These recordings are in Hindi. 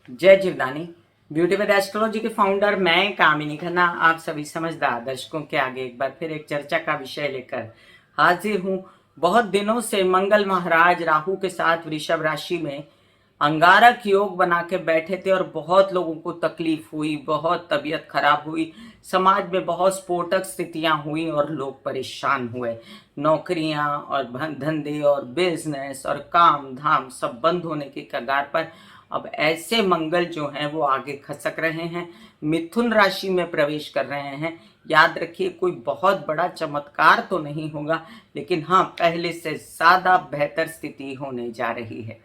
जय जीवदानी। ब्यूटी विद एस्ट्रोलॉजी के फाउंडर मैं कामिनी खन्ना आप सभी समझदार दर्शकों के आगे एक बार फिर एक चर्चा का विषय लेकर हाजिर हूँ। बहुत दिनों से मंगल महाराज राहु के साथ वृषभ राशि में अंगारक योग बना के बैठे थे और बहुत लोगों को तकलीफ हुई, बहुत तबीयत खराब हुई, समाज में बहुत स्फोटक स्थितियां हुई और लोग परेशान हुए। नौकरियां और धंधे और बिजनेस और काम धाम सब बंद होने की कगार पर अब ऐसे मंगल जो हैं वो आगे खसक रहे हैं, मिथुन राशि में प्रवेश कर रहे हैं। याद रखिए, कोई बहुत बड़ा चमत्कार तो नहीं होगा, लेकिन हाँ, पहले से ज्यादा बेहतर स्थिति होने जा रही है।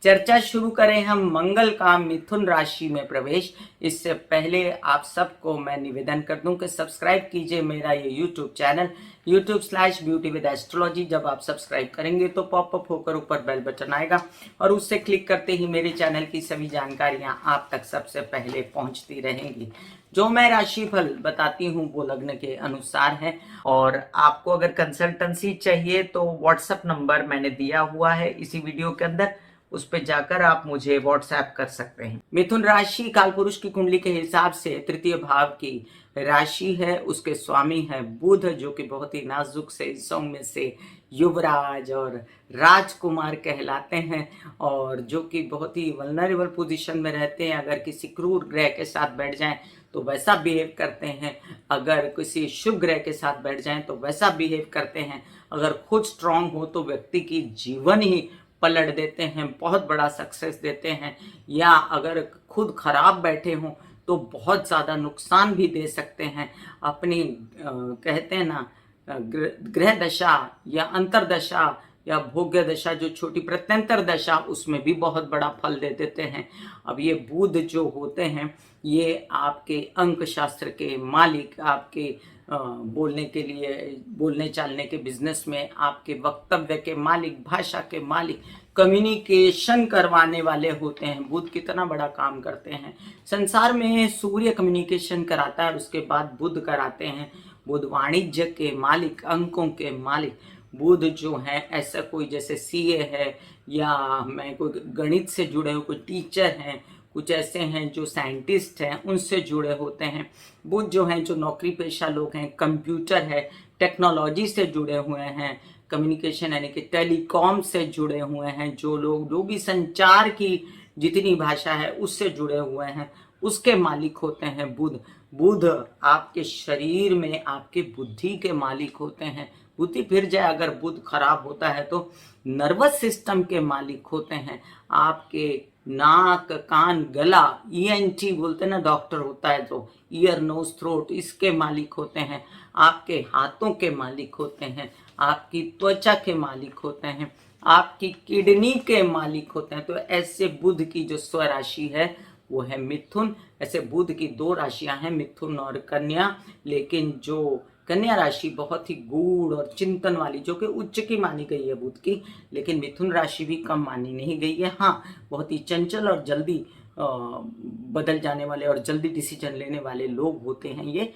चर्चा शुरू करें हम मंगल का मिथुन राशि में प्रवेश। इससे पहले आप सबको मैं निवेदन कर दूं कि सब्सक्राइब कीजिए मेरा ये यूट्यूब चैनल YouTube/ब्यूटी विद एस्ट्रोलॉजी। जब आप सब्सक्राइब करेंगे तो पॉपअप होकर ऊपर बेल बटन आएगा और उससे क्लिक करते ही मेरे चैनल की सभी जानकारियां आप तक सबसे पहले पहुंचती रहेंगी। जो मैं राशिफल बताती हूँ वो लग्न के अनुसार है, और आपको अगर कंसल्टेंसी चाहिए तो व्हाट्सएप नंबर मैंने दिया हुआ है इसी वीडियो के अंदर, उस पे जाकर आप मुझे व्हाट्सएप कर सकते हैं। मिथुन राशि कालपुरुष की कुंडली के हिसाब से तृतीय भाव की राशि है। उसके स्वामी है बुध, जो कि बहुत ही नाजुक से सौम्य से युवराज और राजकुमार कहलाते हैं, और जो कि बहुत ही वल्नरेबल पोजीशन में रहते हैं। अगर किसी क्रूर ग्रह के साथ बैठ जाएं तो वैसा बिहेव करते हैं, अगर किसी शुभ ग्रह के साथ बैठ जाएं तो वैसा बिहेव करते हैं, अगर खुद स्ट्रांग हो तो व्यक्ति की जीवन ही पलट देते हैं, बहुत बड़ा सक्सेस देते हैं, या अगर खुद खराब बैठे हों तो बहुत ज़्यादा नुकसान भी दे सकते हैं। अपनी कहते हैं ना, ग्रह दशा या अंतरदशा या भोग्य दशा, जो छोटी प्रत्यंतर दशा, उसमें भी बहुत बड़ा फल दे देते हैं। अब ये बुध जो होते हैं ये आपके अंक शास्त्र के मालिक, आपके बोलने के लिए, बोलने चालने के बिजनेस में आपके वक्तव्य के मालिक, भाषा के मालिक, कम्युनिकेशन करवाने वाले होते हैं। बुध कितना बड़ा काम करते हैं संसार में। सूर्य कम्युनिकेशन कराता है, उसके बाद बुध कराते हैं। बुध वाणिज्य के मालिक, अंकों के मालिक बुध जो है, ऐसा कोई जैसे सीए है, या मैं कोई गणित से जुड़े हुए कोई टीचर हैं, कुछ ऐसे हैं जो साइंटिस्ट हैं, उनसे जुड़े होते हैं। बुध जो हैं जो नौकरी पेशा लोग हैं, कंप्यूटर है, टेक्नोलॉजी से जुड़े हुए हैं, कम्युनिकेशन यानी कि टेलीकॉम से जुड़े हुए हैं, जो लोग जो भी संचार की जितनी भाषा है उससे जुड़े हुए हैं, उसके मालिक होते हैं बुध। बुध आपके शरीर में आपके बुद्धि के मालिक होते हैं। बुद्धि फिर जाए अगर बुध खराब होता है तो नर्वस सिस्टम के मालिक होते हैं। आपके नाक कान गला, ईएनटी बोलते हैं ना, डॉक्टर होता है तो ईयर नोज थ्रोट, इसके मालिक होते हैं। आपके हाथों के मालिक होते हैं, आपकी त्वचा के मालिक होते हैं, आपकी किडनी के मालिक होते हैं। तो ऐसे बुध की जो स्वराशि है वो है मिथुन। ऐसे बुध की दो राशियां हैं, मिथुन और कन्या, लेकिन जो कन्या राशि बहुत ही गूढ़ और चिंतन वाली, जो कि उच्च की मानी गई है बुध की, लेकिन मिथुन राशि भी कम मानी नहीं गई है। हाँ, बहुत ही चंचल और जल्दी बदल जाने वाले और जल्दी डिसीजन लेने वाले लोग होते हैं ये।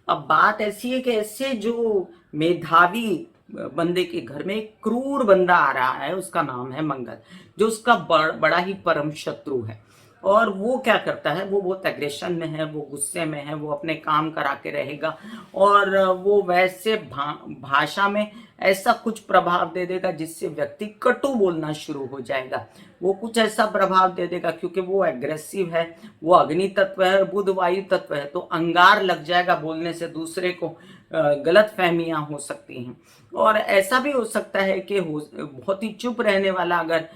अब बात ऐसी है कि ऐसे जो मेधावी बंदे के घर में एक क्रूर बंदा आ रहा है, उसका नाम है मंगल, जो उसका बड़ा ही परम शत्रु है। और वो क्या करता है, वो बहुत एग्रेशन में है, वो गुस्से में है, वो अपने काम करा के रहेगा, और वो वैसे भाषा में ऐसा कुछ प्रभाव दे देगा जिससे व्यक्ति कटु बोलना शुरू हो जाएगा। वो कुछ ऐसा प्रभाव दे देगा, क्योंकि वो एग्रेसिव है, वो अग्नि तत्व है, बुध वायु तत्व है, तो अंगार लग जाएगा बोलने से, दूसरे को गलत फहमियां हो सकती हैं। और ऐसा भी हो सकता है कि बहुत ही चुप रहने वाला अगर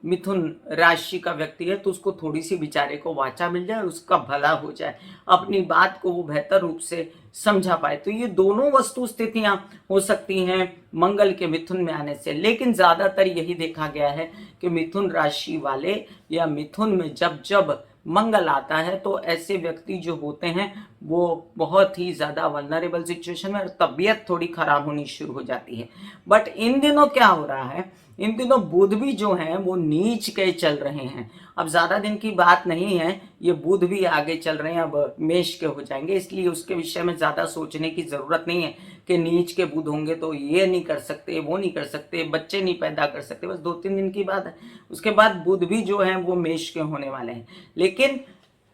मिथुन राशि का व्यक्ति है तो उसको थोड़ी सी बेचारे को वाचा मिल जाए, उसका भला हो जाए, अपनी बात को वो बेहतर रूप से समझा पाए। तो ये दोनों वस्तु स्थितियां हो सकती हैं मंगल के मिथुन में आने से। लेकिन ज्यादातर यही देखा गया है कि मिथुन राशि वाले या मिथुन में जब जब मंगल आता है तो ऐसे व्यक्ति जो होते हैं वो बहुत ही ज़्यादा वल्नरेबल सिचुएशन में और तबीयत थोड़ी खराब होनी शुरू हो जाती है। बट इन दिनों क्या हो रहा है, इन दिनों बुध भी जो हैं वो नीच के चल रहे हैं। अब ज़्यादा दिन की बात नहीं है, ये बुध भी आगे चल रहे हैं, अब मेष के हो जाएंगे, इसलिए उसके विषय में ज़्यादा सोचने की ज़रूरत नहीं है कि नीच के बुध होंगे तो ये नहीं कर सकते, वो नहीं कर सकते, बच्चे नहीं पैदा कर सकते, बस 2-3 दिन की बात है। उसके बाद बुध भी जो है वो मेष के होने वाले हैं। लेकिन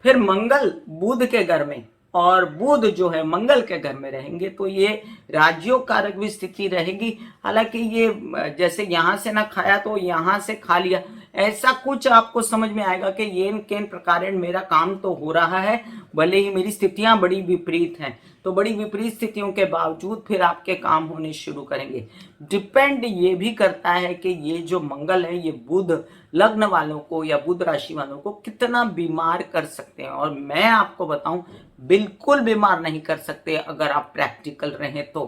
फिर मंगल बुध के घर में और बुध जो है मंगल के घर में रहेंगे तो ये राजयोग कारक भी स्थिति रहेगी। हालांकि ये जैसे यहाँ से ना खाया तो यहाँ से खा लिया, ऐसा कुछ आपको समझ में आएगा कि ये किन प्रकार मेरा काम तो हो रहा है, भले ही मेरी स्थितियां बड़ी विपरीत हैं, तो बड़ी विपरीत स्थितियों के बावजूद फिर आपके काम होने शुरू करेंगे। डिपेंड ये भी करता है कि ये जो मंगल है ये बुध लग्न वालों को या बुध राशि वालों को कितना बीमार कर सकते हैं। और मैं आपको बताऊं, बिल्कुल बीमार नहीं कर सकते अगर आप प्रैक्टिकल रहें तो।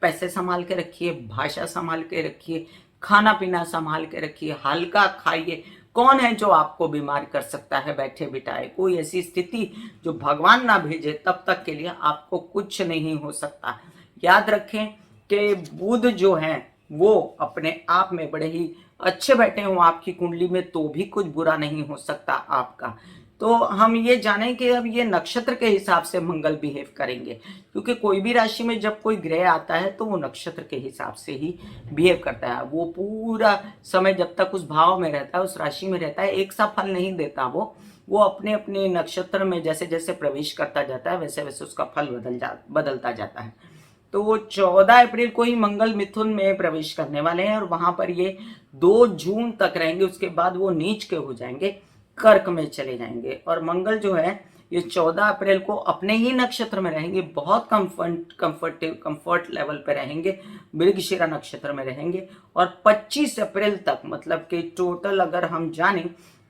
पैसे संभाल के रखिए, भाषा संभाल के रखिए, खाना पीना संभाल के रखिए, हल्का खाइए। कौन है जो आपको बीमार कर सकता है बैठे बिठाए? कोई ऐसी स्थिति जो भगवान ना भेजे तब तक के लिए आपको कुछ नहीं हो सकता। याद रखें कि बुध जो है वो अपने आप में बड़े ही अच्छे बैठे हो आपकी कुंडली में तो भी कुछ बुरा नहीं हो सकता आपका। तो हम ये जानें कि अब ये नक्षत्र के हिसाब से मंगल बिहेव करेंगे, क्योंकि कोई भी राशि में जब कोई ग्रह आता है तो वो नक्षत्र के हिसाब से ही बिहेव करता है। वो पूरा समय जब तक उस भाव में रहता है, उस राशि में रहता है, एक सा फल नहीं देता। वो अपने अपने नक्षत्र में जैसे जैसे प्रवेश करता जाता है वैसे वैसे उसका फल बदलता जाता है। तो वो 14 अप्रैल को ही मंगल मिथुन में प्रवेश करने वाले हैं और वहां पर ये 2 जून तक रहेंगे। उसके बाद वो नीच के हो जाएंगे, कर्क में चले जाएंगे। और मंगल जो है ये 14 अप्रैल को अपने ही नक्षत्र में रहेंगे, बहुत कंफर्ट लेवल पे रहेंगे, मृगशिरा नक्षत्र में रहेंगे। और 25 अप्रैल तक, मतलब कि टोटल अगर हम जाने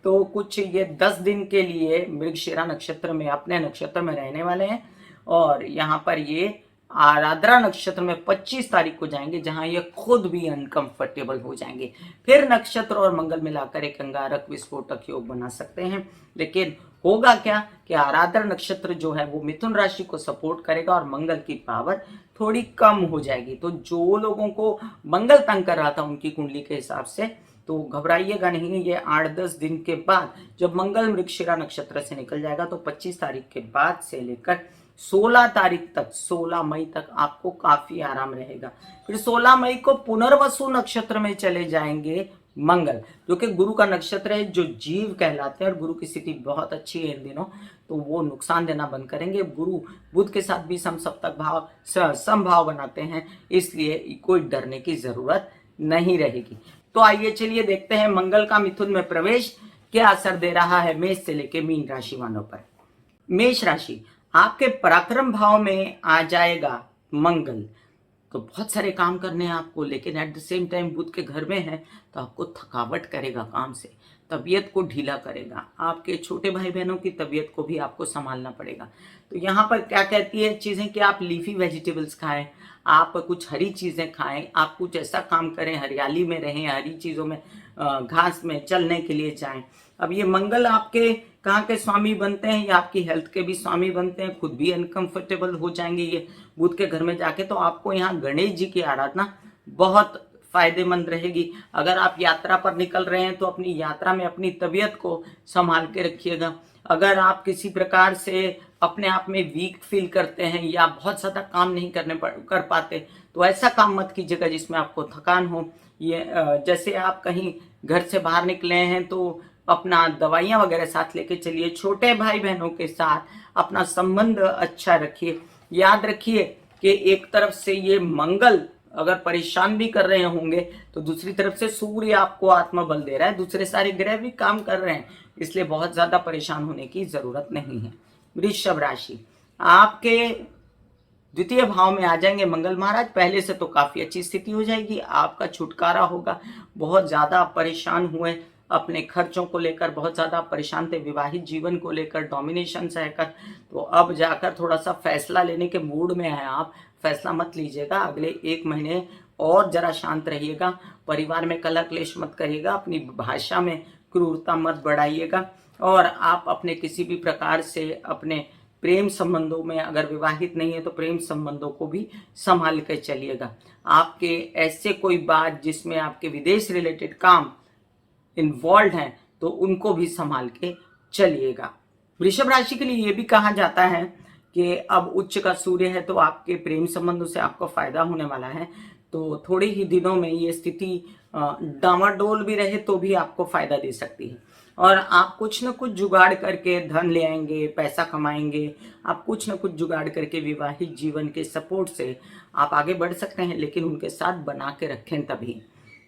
तो कुछ ये 10 दिन के लिए मृगशिरा नक्षत्र में अपने नक्षत्र में रहने वाले हैं। और यहाँ पर ये आराद्रा नक्षत्र में 25 तारीख को जाएंगे, जहां ये खुद भी अनकंफर्टेबल हो जाएंगे। फिर नक्षत्र और मंगल मिलाकर एक अंगारक विस्फोटक योग बना सकते हैं। लेकिन होगा क्या कि आराद्रा नक्षत्र जो है वो मिथुन राशि को सपोर्ट करेगा और मंगल की पावर थोड़ी कम हो जाएगी। तो जो लोगों को मंगल तंग कर रहा था उनकी कुंडली के हिसाब से, तो घबराइएगा नहीं। ये 8-10 दिन के बाद जब मंगल मृगशिरा नक्षत्र से निकल जाएगा तो 25 तारीख के बाद से लेकर 16 तारीख तक, 16 मई तक आपको काफी आराम रहेगा। फिर 16 मई को पुनर्वसु नक्षत्र में चले जाएंगे मंगल, जो कि गुरु का नक्षत्र है, जो जीव कहलाते हैं। और गुरु की स्थिति बहुत अच्छी है इन दिनों, तो वो नुकसान देना बंद करेंगे। गुरु बुध के साथ भी समभाव बनाते हैं, इसलिए कोई डरने की जरूरत नहीं रहेगी। तो आइए चलिए देखते हैं मंगल का मिथुन में प्रवेश क्या असर दे रहा है मेष से लेके मीन राशि वालों पर। मेष राशि, आपके पराक्रम भाव में आ जाएगा मंगल, तो बहुत सारे काम करने हैं आपको, लेकिन एट द सेम टाइम बुध के घर में है तो आपको थकावट करेगा काम से, तबीयत को ढीला करेगा। आपके छोटे भाई बहनों की तबीयत को भी आपको संभालना पड़ेगा। तो यहाँ पर क्या कहती है चीजें कि आप लीफी वेजिटेबल्स खाएं, आप कुछ हरी चीजें खाएं, आप कुछ ऐसा काम करें, हरियाली में रहें, हरी चीजों में, घास में चलने के लिए जाएं। अब ये मंगल आपके कहाँ के स्वामी बनते हैं, या आपकी हेल्थ के भी स्वामी बनते हैं, खुद भी अनकंफर्टेबल हो जाएंगे ये बुध के घर में जाके। तो आपको यहाँ गणेश जी की आराधना बहुत फायदेमंद रहेगी। अगर आप यात्रा पर निकल रहे हैं तो अपनी यात्रा में अपनी तबीयत को संभाल के रखिएगा। अगर आप किसी प्रकार से अपने आप में वीक फील करते हैं या बहुत ज्यादा काम नहीं कर पाते, तो ऐसा काम मत कीजिएगा जिसमें आपको थकान हो। ये जैसे आप कहीं घर से बाहर निकले हैं तो अपना दवाइयां वगैरह साथ लेके चलिए। छोटे भाई बहनों के साथ अपना संबंध अच्छा रखिए। याद रखिए कि एक तरफ से ये मंगल अगर परेशान भी कर रहे होंगे तो दूसरी तरफ से सूर्य आपको आत्मबल दे रहा है, दूसरे सारे ग्रह भी काम कर रहे हैं, इसलिए बहुत ज्यादा परेशान होने की जरूरत नहीं है। वृषभ राशि, आपके द्वितीय भाव में आ जाएंगे मंगल महाराज। पहले से तो काफी अच्छी स्थिति हो जाएगी, आपका छुटकारा होगा। बहुत ज्यादा परेशान हुए अपने खर्चों को लेकर, बहुत ज्यादा परेशान थे विवाहित जीवन को लेकर, डोमिनेशन सहकर, तो अब जाकर थोड़ा सा फैसला लेने के मूड में है आप। फैसला मत लीजिएगा, अगले 1 महीने और जरा शांत रहिएगा। परिवार में कलह क्लेश मत करिएगा, अपनी भाषा में क्रूरता मत बढ़ाइएगा, और आप अपने किसी भी प्रकार से अपने प्रेम संबंधों में अगर विवाहित नहीं है तो प्रेम संबंधों को भी संभाल कर चलिएगा। आपके ऐसे कोई बात जिसमें आपके विदेश रिलेटेड काम इन्वॉल्व हैं तो उनको भी संभाल के चलिएगा। वृषभ राशि के लिए ये भी कहा जाता है कि अब उच्च का सूर्य है तो आपके प्रेम संबंधों से आपको फायदा होने वाला है। तो थोड़े ही दिनों में ये स्थिति डामाडोल भी रहे तो भी आपको फायदा दे सकती है और आप कुछ न कुछ जुगाड़ करके धन ले आएंगे, पैसा कमाएंगे। आप कुछ न कुछ जुगाड़ करके विवाहित जीवन के सपोर्ट से आप आगे बढ़ सकते हैं, लेकिन उनके साथ बना के रखें तभी।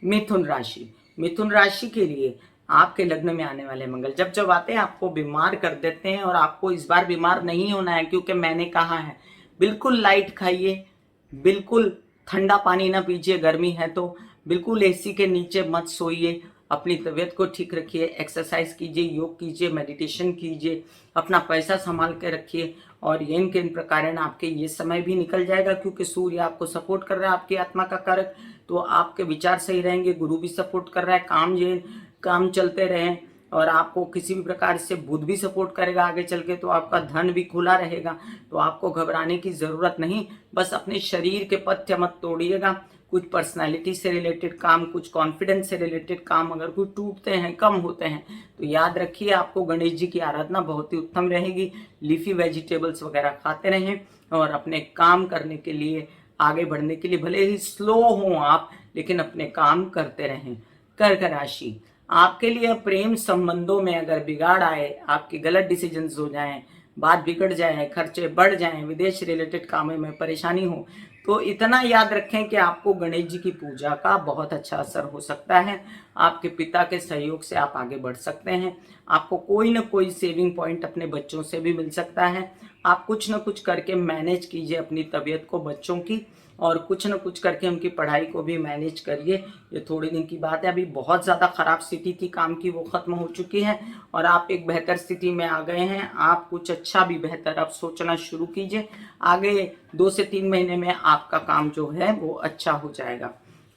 मिथुन राशि, मिथुन राशि के लिए आपके लग्न में आने वाले मंगल जब जब आते हैं आपको बीमार कर देते हैं और आपको इस बार बीमार नहीं होना है, क्योंकि मैंने कहा है बिल्कुल लाइट खाइए, बिल्कुल ठंडा पानी ना पीजिए, गर्मी है तो बिल्कुल एसी के नीचे मत सोइए, अपनी तबीयत को ठीक रखिए, एक्सरसाइज कीजिए, योग कीजिए, मेडिटेशन कीजिए, अपना पैसा संभाल के रखिए और इन के इन प्रकार आपके ये समय भी निकल जाएगा क्योंकि सूर्य आपको सपोर्ट कर रहा है, आपकी आत्मा का कारक, तो आपके विचार सही रहेंगे। गुरु भी सपोर्ट कर रहा है, काम चलते रहें और आपको किसी भी प्रकार से बुध भी सपोर्ट करेगा आगे चल के, तो आपका धन भी खुला रहेगा। तो आपको घबराने की जरूरत नहीं, बस अपने शरीर के पथ्य मत तोड़िएगा। कुछ पर्सनालिटी से रिलेटेड काम, कुछ कॉन्फिडेंस से रिलेटेड काम अगर कुछ टूटते हैं, कम होते हैं तो याद रखिए आपको गणेश जी की आराधना बहुत ही उत्तम रहेगी। लीफी वेजिटेबल्स वगैरह खाते रहें और अपने काम करने के लिए, आगे बढ़ने के लिए, भले ही स्लो हो आप लेकिन अपने काम करते रहें। कर्क राशि, आपके लिए प्रेम संबंधों में अगर बिगाड़ आए, आपके गलत डिसीजंस हो जाएं, बात बिगड़ जाए, खर्चे बढ़ जाएं, विदेश रिलेटेड कामों में परेशानी हो, तो इतना याद रखें कि आपको गणेश जी की पूजा का बहुत अच्छा असर हो सकता है। आपके पिता के सहयोग से आप आगे बढ़ सकते हैं। आपको कोई ना कोई सेविंग पॉइंट अपने बच्चों से भी मिल सकता है। आप कुछ ना कुछ करके मैनेज कीजिए अपनी तबीयत को, बच्चों की, और कुछ न कुछ करके उनकी पढ़ाई को भी मैनेज करिए। ये थोड़े दिन की बात है, अभी बहुत ज़्यादा ख़राब स्थिति थी काम की, वो ख़त्म हो चुकी है और आप एक बेहतर स्थिति में आ गए हैं। आप कुछ अच्छा भी बेहतर अब सोचना शुरू कीजिए। आगे 2 से 3 महीने में आपका काम जो है वो अच्छा हो जाएगा।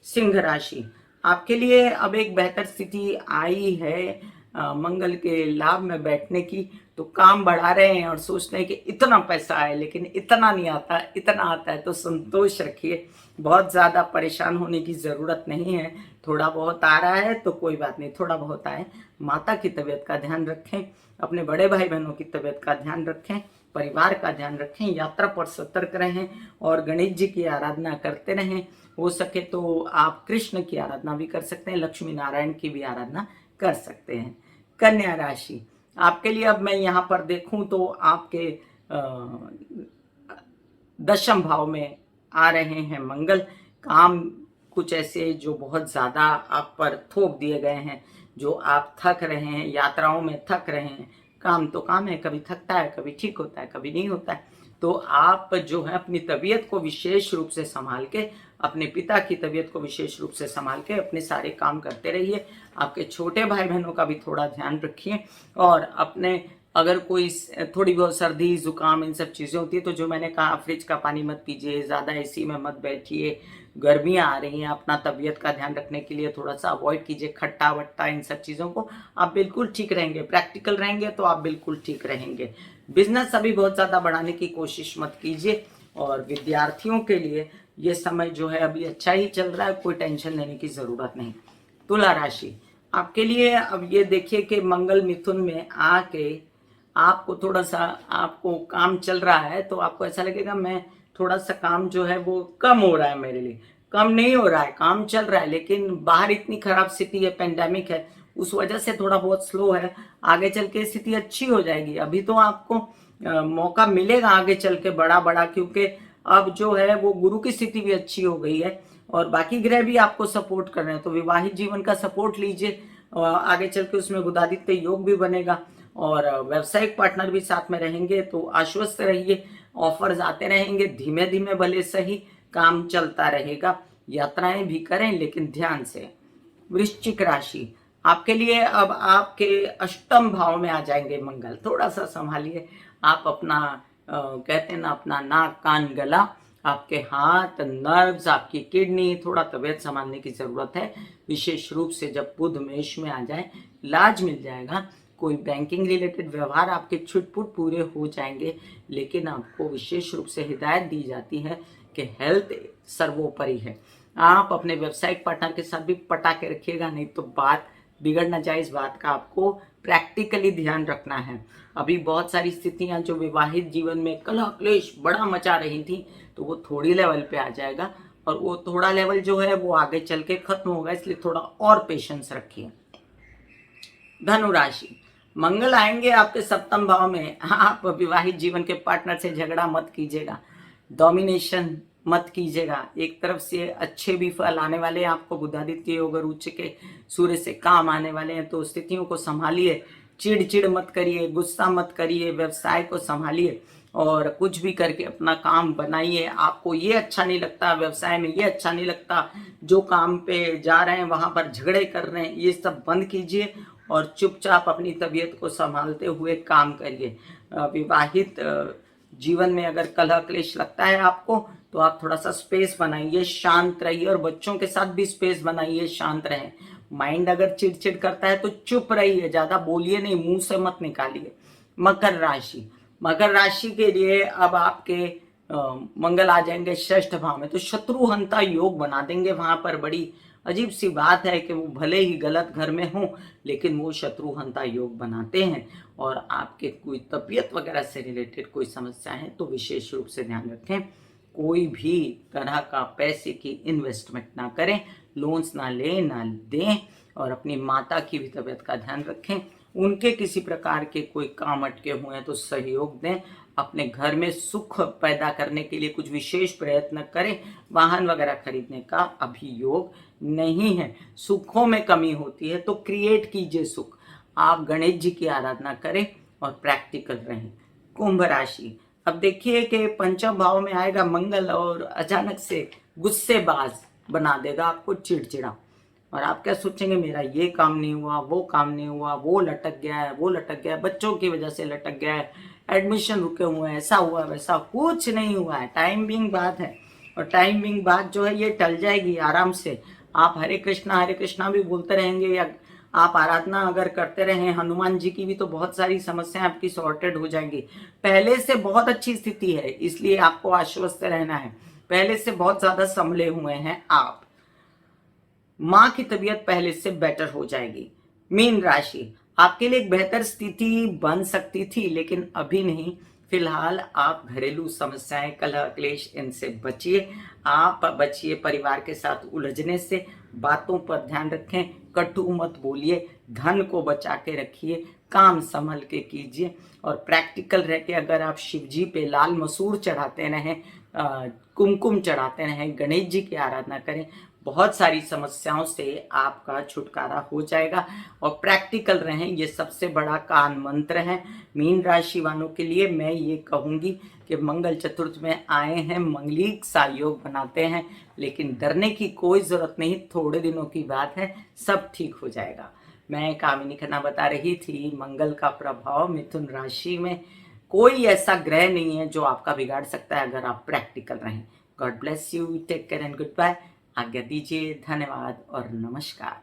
सिंह राशि, आपके लिए अब एक बेहतर स्थिति आई है मंगल के लाभ में बैठने की, तो काम बढ़ा रहे हैं और सोच रहे हैं कि इतना पैसा आए, लेकिन इतना नहीं आता, इतना आता है तो संतोष रखिए। बहुत ज़्यादा परेशान होने की ज़रूरत नहीं है। थोड़ा बहुत आ रहा है तो कोई बात नहीं, थोड़ा बहुत आए। माता की तबीयत का ध्यान रखें, अपने बड़े भाई बहनों की तबीयत का ध्यान रखें, परिवार का ध्यान रखें, यात्रा पर सतर्क रहें और गणेश जी की आराधना करते रहें। हो सके तो आप कृष्ण की आराधना भी कर सकते हैं, लक्ष्मी नारायण की भी आराधना कर सकते हैं। कन्या राशि, आपके लिए अब मैं यहाँ पर देखूं तो आपके 10th भाव में आ रहे हैं मंगल। काम कुछ ऐसे जो बहुत ज़्यादा आप पर थोप दिए गए हैं, जो आप थक रहे हैं, यात्राओं में थक रहे हैं। काम तो काम है, कभी थकता है, कभी ठीक होता है, कभी नहीं होता है। तो आप जो है अपनी तबीयत को विशेष रूप से संभाल के, अपने पिता की तबीयत को विशेष रूप से संभाल के अपने सारे काम करते रहिए। आपके छोटे भाई बहनों का भी थोड़ा ध्यान रखिए और अपने अगर कोई थोड़ी बहुत सर्दी जुकाम इन सब चीज़ें होती है तो जो मैंने कहा, फ्रिज का पानी मत पीजिए, ज़्यादा एसी में मत बैठिए, गर्मियाँ आ रही हैं, अपना तबीयत का ध्यान रखने के लिए थोड़ा सा अवॉइड कीजिए खट्टा वट्टा इन सब चीज़ों को। आप बिल्कुल ठीक रहेंगे, प्रैक्टिकल रहेंगे तो आप बिल्कुल ठीक रहेंगे। बिजनेस अभी बहुत ज़्यादा बढ़ाने की कोशिश मत कीजिए और विद्यार्थियों के लिए ये समय जो है अभी अच्छा ही चल रहा है, कोई टेंशन लेने की ज़रूरत नहीं। तुला राशि, आपके लिए अब ये देखिए कि मंगल मिथुन में आके आपको थोड़ा सा, आपको काम चल रहा है तो आपको ऐसा लगेगा मैं थोड़ा सा काम जो है वो कम हो रहा है मेरे लिए। कम नहीं हो रहा है, काम चल रहा है, लेकिन बाहर इतनी खराब स्थिति है, पेंडेमिक है, उस वजह से थोड़ा बहुत स्लो है। आगे चल के स्थिति अच्छी हो जाएगी। अभी तो आपको मौका मिलेगा आगे चल के बड़ा बड़ा, क्योंकि अब जो है वो गुरु की स्थिति भी अच्छी हो गई है और बाकी ग्रह भी आपको सपोर्ट कर रहे हैं। तो विवाहित जीवन का सपोर्ट लीजिए और आगे चल के उसमें बुधादित्य योग भी बनेगा और व्यावसायिक पार्टनर भी साथ में रहेंगे। तो आश्वस्त रहिए, ऑफर्स आते रहेंगे, धीमे धीमे भले सही, काम चलता रहेगा। यात्राएं भी करें लेकिन ध्यान से। वृश्चिक राशि, आपके लिए अब आपके 8th भाव में आ जाएंगे मंगल। थोड़ा सा संभालिए, आप अपना कहते हैं ना, अपना नाक कान गला, आपके हाथ, नर्व्स, आपकी किडनी, थोड़ा तबीयत संभालने की जरूरत है। विशेष रूप से जब बुध मेष में आ जाए, इलाज मिल जाएगा। कोई बैंकिंग रिलेटेड व्यवहार आपके छुटपुट पूरे हो जाएंगे, लेकिन आपको विशेष रूप से हिदायत दी जाती है कि हेल्थ सर्वोपरि है। आप अपने व्यावसायिक पार्टनर के साथ भी पटा के रखिएगा, नहीं तो बात बिगड़ न जाए, इस बात का आपको प्रैक्टिकली ध्यान रखना है। अभी बहुत सारी स्थितियां जो विवाहित जीवन में कलह क्लेश बड़ा मचा रही थी, तो वो थोड़ी लेवल पे आ जाएगा, और वो थोड़ा लेवल जो है वो आगे चल के खत्म होगा, इसलिए थोड़ा और पेशेंस रखिए। धनु राशि, मंगल आएंगे आपके सप्तम भाव में। आप विवाहित जीवन के पार्टनर से झगड़ा मत कीजिएगा, डोमिनेशन मत कीजिएगा। एक तरफ से अच्छे भी फल आने वाले हैं आपको, बुधादित्य योग और उच्च के सूर्य से काम आने वाले हैं, तो स्थितियों को संभालिए, चिड़ मत करिए, गुस्सा मत करिए, व्यवसाय को संभालिए और कुछ भी करके अपना काम बनाइए। आपको ये अच्छा नहीं लगता, व्यवसाय में ये अच्छा नहीं लगता, जो काम पे जा रहे हैं वहां पर झगड़े कर रहे हैं, ये सब बंद कीजिए और चुपचाप अपनी तबीयत को संभालते हुए काम करिए। विवाहित जीवन में अगर कलह क्लेश लगता है आपको, तो आप थोड़ा सा स्पेस बनाइए, शांत रहिए, और बच्चों के साथ भी स्पेस बनाइए, शांत रहें। माइंड अगर चिड़चिड़ करता है तो चुप रहिए, ज्यादा बोलिए नहीं, मुंह से मत निकालिए। मकर राशि, मकर राशि के लिए अब आपके मंगल आ जाएंगे षष्ठ भाव में, तो शत्रुहंता योग बना देंगे। वहां पर बड़ी अजीब सी बात है कि वो भले ही गलत घर में हो, लेकिन वो शत्रुहंता योग बनाते हैं। और आपके कोई तबीयत वगैरह से रिलेटेड कोई समस्या है तो विशेष रूप से ध्यान रखें। कोई भी तरह का पैसे की इन्वेस्टमेंट ना करें, लोन्स ना लें ना दें, और अपनी माता की भी तबीयत का ध्यान रखें। उनके किसी प्रकार के कोई काम अटके हुए हैं तो सहयोग दें। अपने घर में सुख पैदा करने के लिए कुछ विशेष प्रयत्न करें। वाहन वगैरह खरीदने का अभी योग नहीं है। सुखों में कमी होती है तो क्रिएट कीजिए सुख। आप गणेश जी की आराधना करें और प्रैक्टिकल रहें। कुंभ राशि, अब देखिए कि पंचम भाव में आएगा मंगल और अचानक से गुस्सेबाज बना देगा आपको, चिड़चिड़ा, और आप क्या सोचेंगे, मेरा ये काम नहीं हुआ, वो काम नहीं हुआ, वो लटक गया है, वो लटक गया है, बच्चों की वजह से लटक गया है, एडमिशन रुके हुए हैं, ऐसा हुआ वैसा। कुछ नहीं हुआ है, टाइम बिंग बात है, और टाइम बिंग बात जो है ये टल जाएगी आराम से। आप हरे कृष्णा भी बोलते रहेंगे, या आप आराधना अगर करते रहे हनुमान जी की भी, तो बहुत सारी समस्याएं आपकी सॉर्टेड हो जाएंगी। पहले से बहुत अच्छी स्थिति है, इसलिए आपको आश्वस्त रहना है। पहले से बहुत ज्यादा संभले हुए हैं आप। माँ की तबीयत पहले से बेटर हो जाएगी। मीन राशि, आपके लिए एक बेहतर स्थिति बन सकती थी, लेकिन अभी नहीं। फिलहाल आप घरेलू समस्याएं, कलह क्लेश, इनसे बचिए। आप बचिए परिवार के साथ उलझने से। बातों पर ध्यान रखें, कटु मत बोलिए, धन को बचा के रखिए, काम संभल के कीजिए, और प्रैक्टिकल रह के अगर आप शिव जी पे लाल मसूर चढ़ाते रहें, कुमकुम चढ़ाते रहें, गणेश जी की आराधना करें, बहुत सारी समस्याओं से आपका छुटकारा हो जाएगा। और प्रैक्टिकल रहें, ये सबसे बड़ा कान मंत्र है। मीन राशि वालों के लिए मैं ये कहूंगी कि मंगल चतुर्थ में आए हैं, मंगलिक सा योग बनाते हैं, लेकिन डरने की कोई जरूरत नहीं, थोड़े दिनों की बात है, सब ठीक हो जाएगा। मैं कामिनी खन्ना बता रही थी, मंगल का प्रभाव मिथुन राशि में, कोई ऐसा ग्रह नहीं है जो आपका बिगाड़ सकता है अगर आप प्रैक्टिकल रहें। God bless you, take care and goodbye. आज्ञा दीजिए, धन्यवाद और नमस्कार।